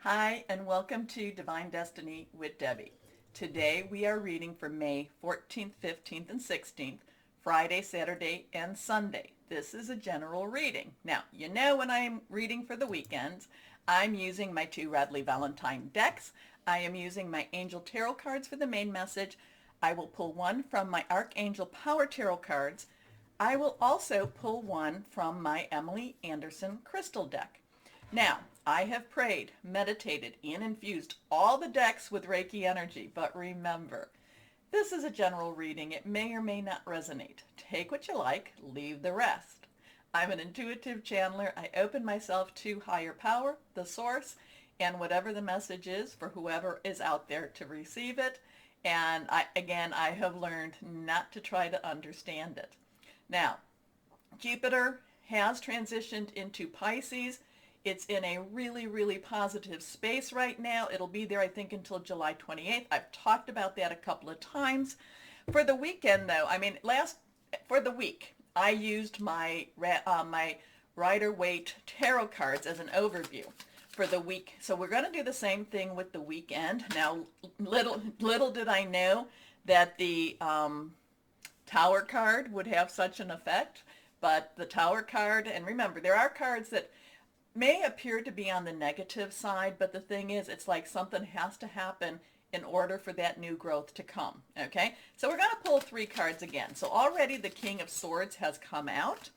Hi, and welcome to Divine Destiny with Debbie. Today we are reading for May 14th, 15th, and 16th, Friday, Saturday, and Sunday. This is a general reading. Now, you know when I'm reading for the weekends, I'm using my two Radley Valentine decks. I am using my Angel Tarot cards for the main message. I will pull one from my Archangel Power Tarot cards. I will also pull one from my Emily Anderson Crystal deck. Now, I have prayed, meditated, and infused all the decks with Reiki energy, but remember, this is a general reading. It may or may not resonate. Take what you like, leave the rest. I'm an intuitive channeler. I open myself to higher power, the source, and whatever the message is for whoever is out there to receive it. And I have learned not to try to understand it. Now, Jupiter has transitioned into Pisces. It's in a really, really positive space right now. It'll be there, I think, until July 28th. I've talked about that a couple of times. For the weekend, though, for the week, I used my Rider-Waite tarot cards as an overview for the week. So we're going to do the same thing with the weekend. Now, little did I know that the Tower card would have such an effect. But the Tower card, and remember, there are cards that may appear to be on the negative side, but the thing is, it's like something has to happen in order for that new growth to come, okay? So we're going to pull three cards again. So already the King of Swords has come out.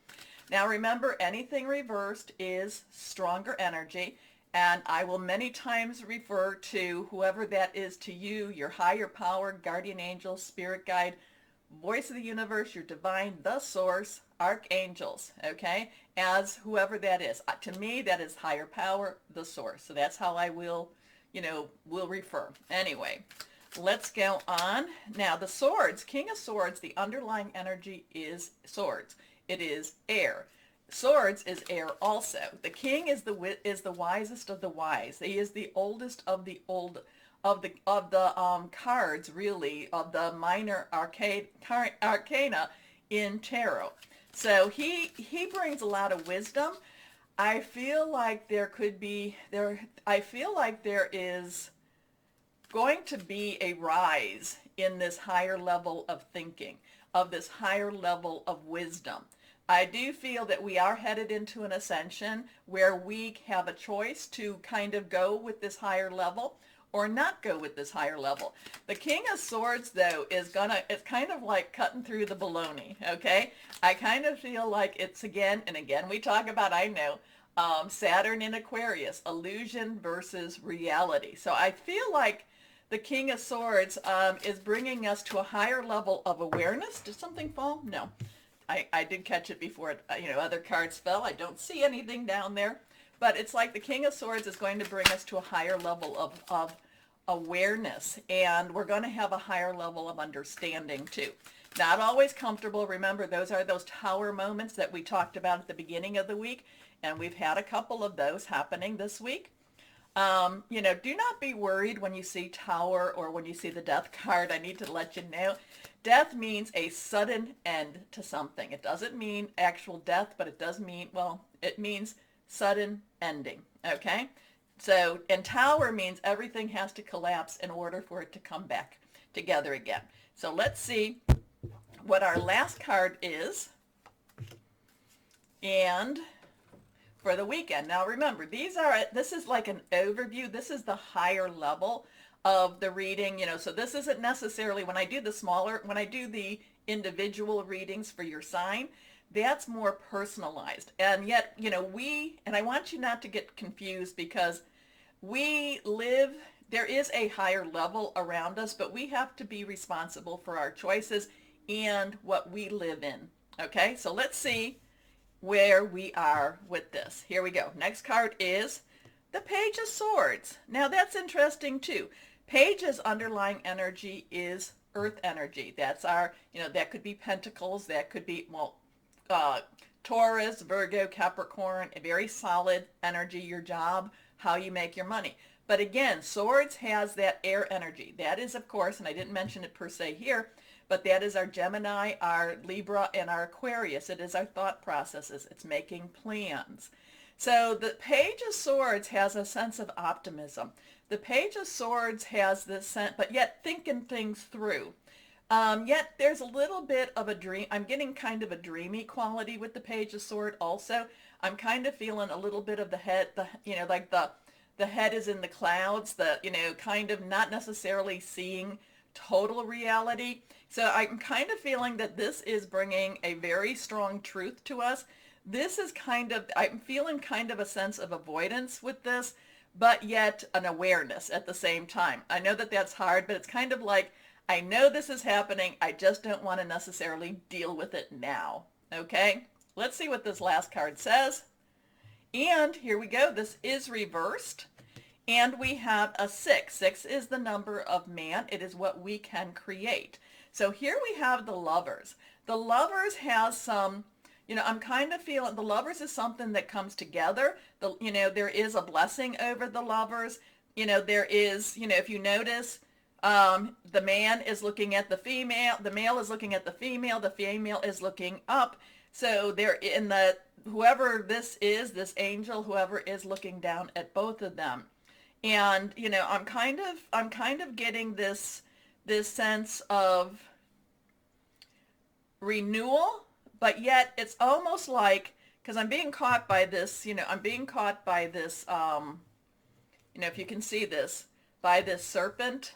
Now remember, anything reversed is stronger energy, and I will many times refer to whoever that is to you, your higher power, guardian angel, spirit guide, voice of the universe, your divine, the source, archangels, okay, as whoever that is. To me, that is higher power, the source. So that's how I will refer. Anyway, let's go on. Now, the swords, King of Swords, the underlying energy is swords. It is air. Swords is air also. The king is the wisest of the wise. He is the oldest of the old of the cards, really, of the minor arcana in tarot. So he brings a lot of wisdom. I feel like there is going to be a rise in this higher level of thinking, of this higher level of wisdom. I do feel that we are headed into an ascension where we have a choice to kind of go with this higher level or not go with this higher level. The King of Swords, though, it's kind of like cutting through the baloney, okay? I kind of feel like it's again, and again we talk about, I know, Saturn in Aquarius, illusion versus reality. So I feel like the King of Swords is bringing us to a higher level of awareness. Did something fall? No. I did catch it before, other cards fell. I don't see anything down there. But it's like the King of Swords is going to bring us to a higher level of awareness, and we're going to have a higher level of understanding too. Not always comfortable. Remember, those are those tower moments that we talked about at the beginning of the week, and we've had a couple of those happening this week. Do not be worried when you see tower or when you see the death card. I need to let you know, death means a sudden end to something. It doesn't mean actual death, but it does mean, it means sudden ending, okay? So, and tower means everything has to collapse in order for it to come back together again. So let's see what our last card is, and for the weekend. Now remember, this is like an overview. This is the higher level of the reading, so this isn't necessarily, when I do the individual readings for your sign, that's more personalized. And yet, and I want you not to get confused, because there is a higher level around us, but we have to be responsible for our choices and what we live in. Okay, so let's see where we are with this. Here we go. Next card is the Page of Swords. Now that's interesting too. Page's underlying energy is earth energy. That's our, that could be Pentacles, that could be, Taurus, Virgo, Capricorn, a very solid energy, your job, how you make your money. But again, Swords has that air energy. That is, of course, and I didn't mention it per se here, but that is our Gemini, our Libra, and our Aquarius. It is our thought processes. It's making plans. So the Page of Swords has a sense of optimism. The Page of Swords has this sense, but yet thinking things through. Yet there's a little bit of a dream. I'm getting kind of a dreamy quality with the Page of Swords also. I'm kind of feeling a little bit of the head, like the head is in the clouds, kind of not necessarily seeing total reality. So I'm kind of feeling that this is bringing a very strong truth to us. This is I'm feeling kind of a sense of avoidance with this, but yet an awareness at the same time. I know that that's hard, but it's kind of like, I know this is happening. I just don't want to necessarily deal with it now. Okay, let's see what this last card says. And here we go. This is reversed. And we have a 6. 6 is the number of man. It is what we can create. So here we have the Lovers. The Lovers has some, I'm kind of feeling the Lovers is something that comes together. There is a blessing over the Lovers. There is, if you notice, the man is looking at the female, the male is looking at the female is looking up. So they're in whoever this is, this angel, whoever is looking down at both of them. And, I'm kind of getting this sense of renewal, but yet it's almost like, because I'm being caught by this, if you can see this, by this serpent.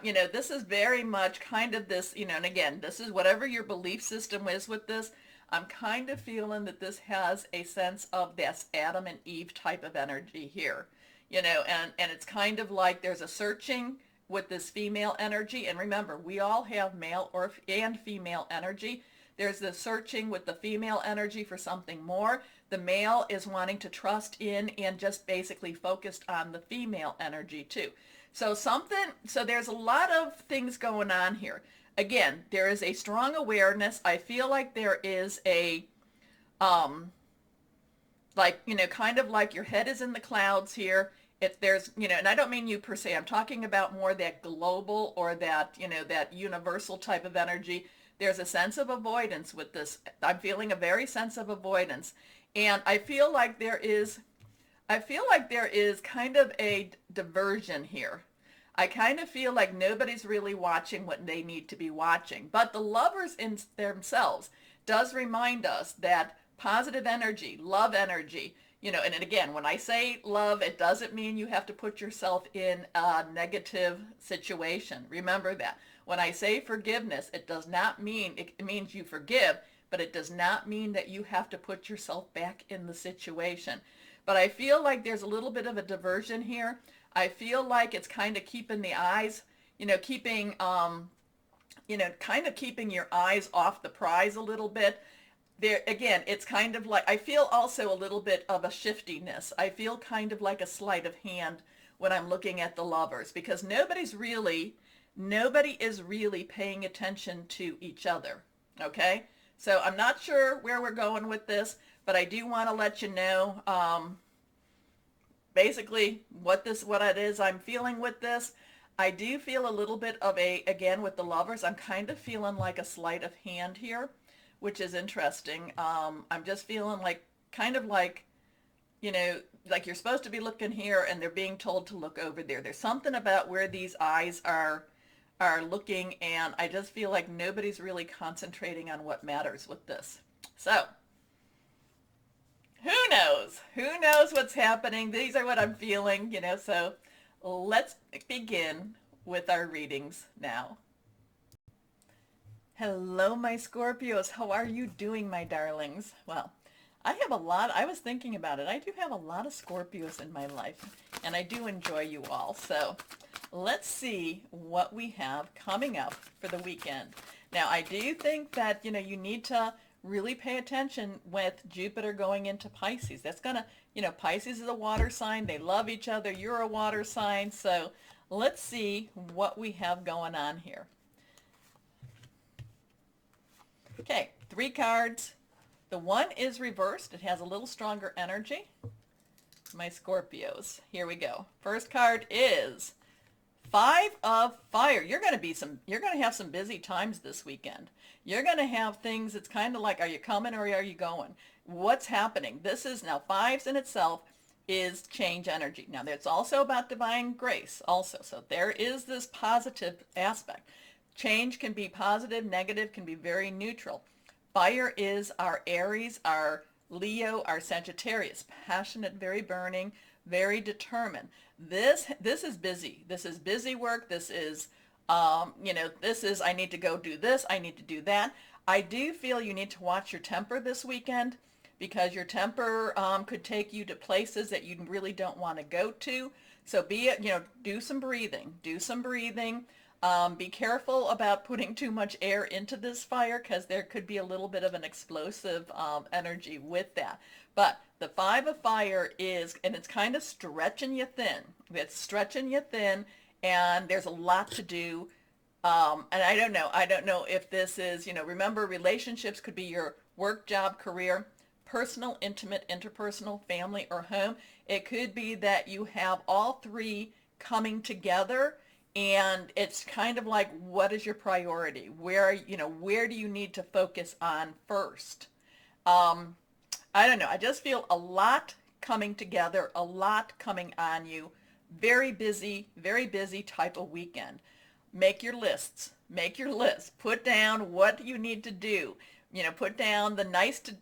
This is very much kind of this, and again, this is whatever your belief system is with this. I'm kind of feeling that this has a sense of this Adam and Eve type of energy here, and it's kind of like there's a searching with this female energy. And remember, we all have male and female energy. There's the searching with the female energy for something more. The male is wanting to trust in and just basically focused on the female energy too. So there's a lot of things going on here. Again, there is a strong awareness. I feel like there is a, kind of like your head is in the clouds here. If there's, and I don't mean you per se, I'm talking about more that global or that, that universal type of energy. There's a sense of avoidance with this. I'm feeling a very sense of avoidance. And I feel like there is kind of a diversion here. I kind of feel like nobody's really watching what they need to be watching. But the Lovers in themselves does remind us that positive energy, love energy, and again, when I say love, it doesn't mean you have to put yourself in a negative situation. Remember that. When I say forgiveness, it does not mean, it means you forgive, but it does not mean that you have to put yourself back in the situation. But I feel like there's a little bit of a diversion here. I feel like it's kind of keeping the eyes, keeping your eyes off the prize a little bit. There again, it's kind of like, I feel also a little bit of a shiftiness. I feel kind of like a sleight of hand when I'm looking at the Lovers, because nobody is really paying attention to each other. Okay? So I'm not sure where we're going with this, but I do want to let you know, basically what it is I'm feeling with this. I do feel a little bit of again, with the Lovers, I'm kind of feeling like a sleight of hand here, which is interesting. I'm just feeling like, kind of like, like you're supposed to be looking here and they're being told to look over there. There's something about where these eyes are looking, and I just feel like nobody's really concentrating on what matters with this. So who knows? Who knows what's happening? These are what I'm feeling, so let's begin with our readings now. Hello, my Scorpios. How are you doing, my darlings? Well, I was thinking about it. I do have a lot of Scorpios in my life, and I do enjoy you all. So let's see what we have coming up for the weekend. Now, I do think that, you need to really pay attention with Jupiter going into Pisces. That's going to, Pisces is a water sign. They love each other. You're a water sign. So let's see what we have going on here. Okay, 3 cards. The 1 is reversed. It has a little stronger energy. My Scorpios. Here we go. First card is 5 of Fire. You're going to have some busy times this weekend. You're going to have things, it's kind of like, are you coming or are you going? what's happening. This is now fives in itself is change energy. Now it's also about divine grace also. So there is this positive aspect. Change can be positive, negative, can be very neutral. Fire is our Aries, our Leo, our Sagittarius, passionate, very burning, very determined. This is busy. This is busy work. This is, this is, I need to go do this. I need to do that. I do feel you need to watch your temper this weekend, because your temper could take you to places that you really don't want to go to. So do some breathing. Do some breathing. Be careful about putting too much air into this fire, because there could be a little bit of an explosive energy with that. But the five of fire is, and it's kind of stretching you thin. It's stretching you thin, and there's a lot to do. And I don't know if this is, remember, relationships could be your work, job, career, personal, intimate, interpersonal, family, or home. It could be that you have all three coming together, and it's kind of like, what is your priority? Where do you need to focus on first? I don't know. I just feel a lot coming together, a lot coming on you. Very busy type of weekend. Make your lists. Make your list. Put down what you need to do. Put down the nice to,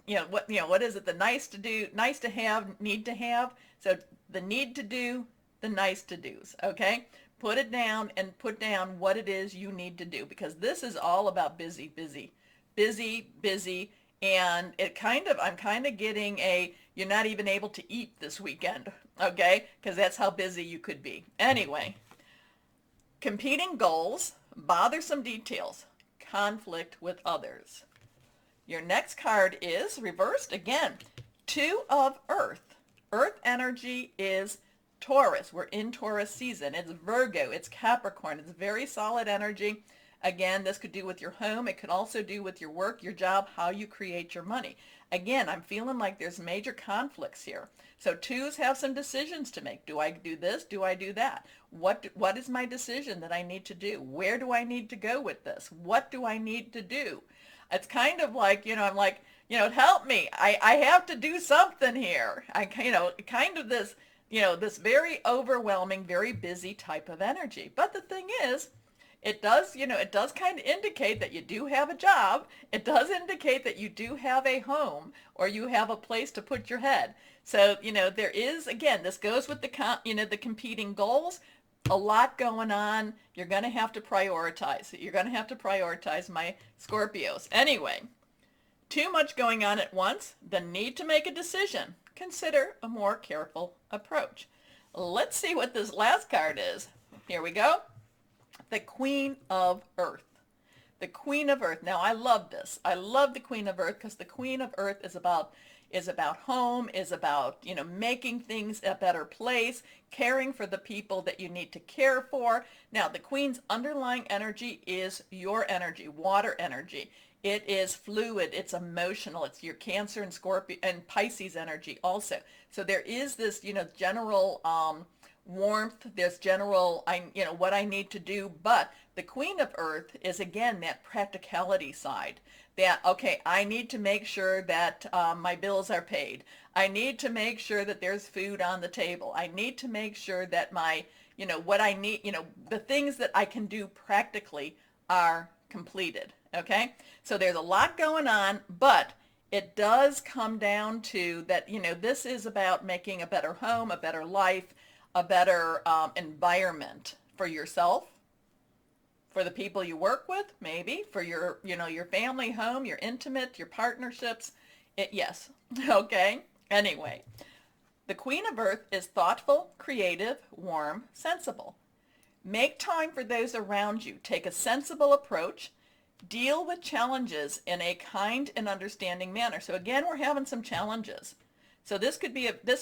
what is it? The nice to do, nice to have, need to have. So the need to do, the nice to do's, okay? Put it down and put down what it is you need to do, because this is all about busy. And I'm kind of getting you're not even able to eat this weekend, okay? Because that's how busy you could be. Anyway, competing goals, bothersome details, conflict with others. Your next card is reversed again. Two of Earth. Earth energy is Taurus. We're in Taurus season. It's Virgo. It's Capricorn. It's very solid energy. Again, this could do with your home. It could also do with your work, your job, how you create your money. Again, I'm feeling like there's major conflicts here. So twos have some decisions to make. Do I do this? Do I do that? What is my decision that I need to do? Where do I need to go with this? What do I need to do? It's kind of like, I'm like, help me. I have to do something here. Kind of this, this very overwhelming, very busy type of energy. But the thing is, it does kind of indicate that you do have a job. It does indicate that you do have a home, or you have a place to put your head. So, there is, again, this goes with the competing goals. A lot going on. You're going to have to prioritize. You're going to have to prioritize, my Scorpios. Anyway, too much going on at once. The need to make a decision. Consider a more careful approach. Let's see what this last card is. Here we go. The Queen of Earth. The Queen of Earth. Now, I love this. I love the Queen of Earth, because the Queen of Earth is about home, is about, making things a better place, caring for the people that you need to care for. Now, the Queen's underlying energy is your energy, water energy. It is fluid, it's emotional, it's your Cancer and Scorpio and Pisces energy also. So there is this, general warmth, there's general, what I need to do. But the Queen of Earth is, again, that practicality side. That, okay, I need to make sure that my bills are paid. I need to make sure that there's food on the table. I need to make sure that my, what I need, the things that I can do practically are completed, okay? So there's a lot going on, but it does come down to that, this is about making a better home, a better life, a better environment for yourself, for the people you work with, maybe for your, your family, home, your intimate, your partnerships. Yes. Okay. Anyway, the Queen of Earth is thoughtful, creative, warm, sensible. Make time for those around you. Take a sensible approach. Deal with challenges in a kind and understanding manner. So again, we're having some challenges. So this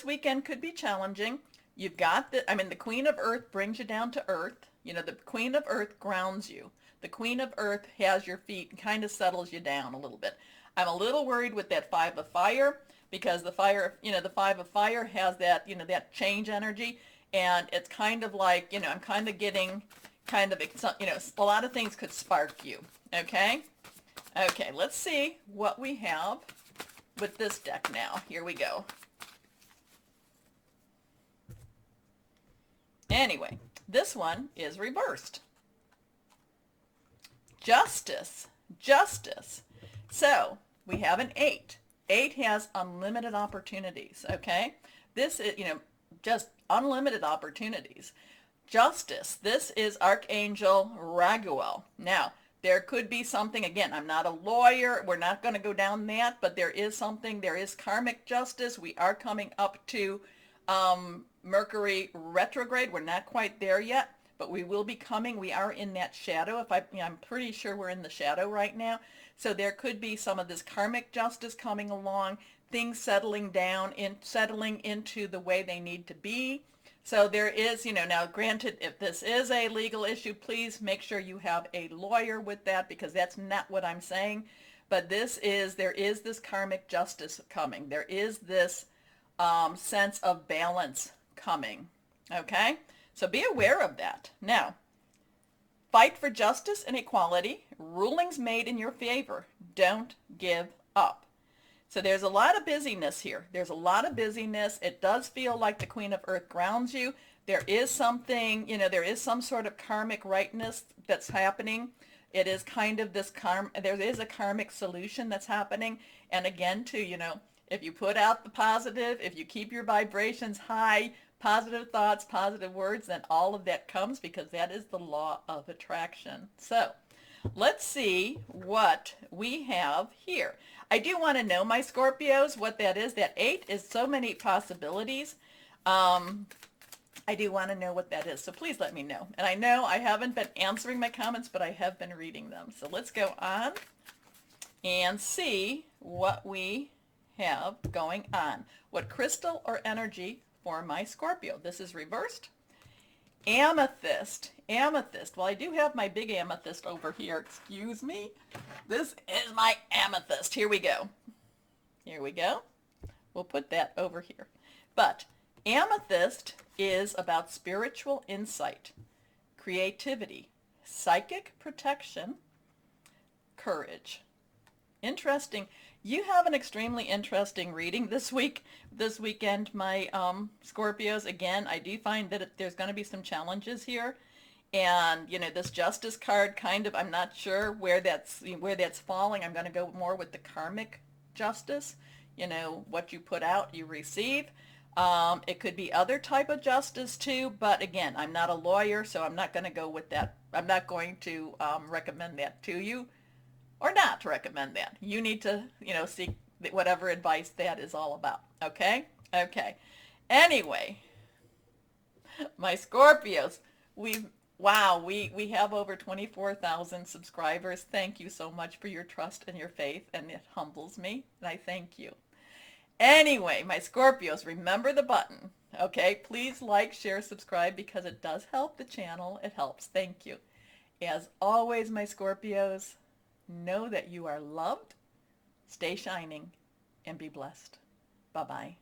weekend could be challenging. You've got the Queen of Earth brings you down to earth. The Queen of Earth grounds you. The Queen of Earth has your feet and kind of settles you down a little bit. I'm a little worried with that Five of Fire, because the Five of Fire has that, that change energy. And it's kind of like, I'm kind of getting a lot of things could spark you. Okay? Okay, let's see what we have with this deck now. Here we go. Anyway, this one is reversed. Justice. Justice. So we have an 8. 8 has unlimited opportunities, okay? This is, just unlimited opportunities. Justice. This is Archangel Raguel. Now, there could be something, again, I'm not a lawyer, we're not going to go down that, but there is something, there is karmic justice. We are coming up to Mercury retrograde. We're not quite there yet, but we will be coming. We are in that shadow. I'm pretty sure we're in the shadow right now. So there could be some of this karmic justice coming along, things settling down, settling into the way they need to be. So there is, now granted, if this is a legal issue, please make sure you have a lawyer with that, because that's not what I'm saying. But there is this karmic justice coming. There is this sense of balance coming. Okay? So be aware of that. Now, fight for justice and equality. Rulings made in your favor. Don't give up. So there's a lot of busyness here. There's a lot of busyness. It does feel like the Queen of Earth grounds you. There is something, there is some sort of karmic rightness that's happening. It is kind of this there is a karmic solution that's happening. And again, too, if you put out the positive, if you keep your vibrations high, positive thoughts, positive words, then all of that comes, because that is the law of attraction. So let's see what we have here. I do want to know, my Scorpios, what that is. That 8 is so many possibilities. I do want to know what that is, so please let me know. And I know I haven't been answering my comments, but I have been reading them. So let's go on and see what we have going on. What crystal or energy for my Scorpio? This is reversed. Amethyst. Amethyst. Well, I do have my big amethyst over here. Excuse me. This is my amethyst. Here we go. Here we go. We'll put that over here. But amethyst is about spiritual insight, creativity, psychic protection, courage. Interesting. You have an extremely interesting reading this weekend, my Scorpios. Again, I do find that there's going to be some challenges here. And, this justice card kind of, I'm not sure where that's falling. I'm going to go more with the karmic justice. What you put out, you receive. It could be other type of justice too, but again, I'm not a lawyer, so I'm not going to go with that. I'm not going to recommend that to you, or not recommend that. You need to, seek whatever advice that is all about. Okay? Okay. Anyway, my Scorpios, we have over 24,000 subscribers. Thank you so much for your trust and your faith, and it humbles me, and I thank you. Anyway, my Scorpios, remember the button. Okay? Please like, share, subscribe, because it does help the channel. It helps. Thank you. As always, my Scorpios, know that you are loved, stay shining, and be blessed. Bye-bye.